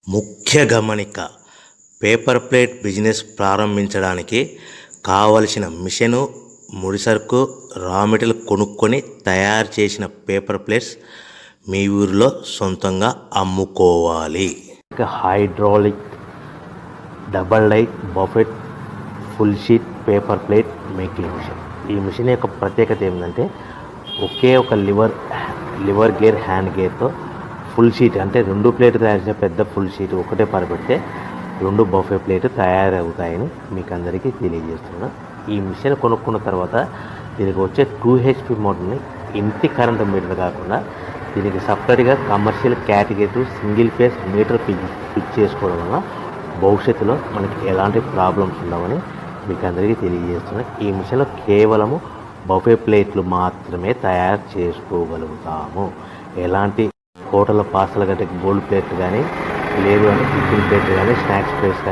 ముఖ్య గమనిక: paper plate business ప్రారంభించడానికి కావలసిన మిషను, ముడిసరుకు, రా మెటీరియల్ కొనుక్కొని తయారు చేసిన పేపర్ ప్లేట్స్ మీ ఊరిలో సొంతంగా అమ్ముకోవాలి. Hydraulic double die buffet full sheet paper plate making machine. ఈ మిషన్ యొక్క ప్రత్యేకత ఏంటంటే ఒకే ఒక లివర్ గేర్, హ్యాండ్ గేర్తో ఫుల్ షీట్ అంటే 2 ప్లేట్ తయారు చేసే పెద్ద ఫుల్ షీట్ ఒకటే పరబెడితే 2 బఫే ప్లేట్ తయారవుతాయని మీకు అందరికీ తెలియజేస్తున్నాను. ఈ మిషన్ కొనుక్కున్న తర్వాత దీనికి వచ్చే 2 HP మోటార్ని ఇంటి కరెంటు మీటర్ కాకుండా దీనికి సపరేట్గా commercial category single phase metre fix చేసుకోవడం వల్ల భవిష్యత్తులో మనకి ఎలాంటి ప్రాబ్లమ్స్ ఉండవని మీకు అందరికీ తెలియజేస్తున్నాను. ఈ మిషన్లో కేవలము బఫే ప్లేట్లు మాత్రమే తయారు చేసుకోగలుగుతాము. ఎలాంటి హోటల్ పార్సల్ గట్టే గోల్డ్ ప్లేట్ కానీ, లేదు అంటే టిఫిన్ ప్లేట్ కానీ, స్నాక్స్ ప్లేట్స్ కానీ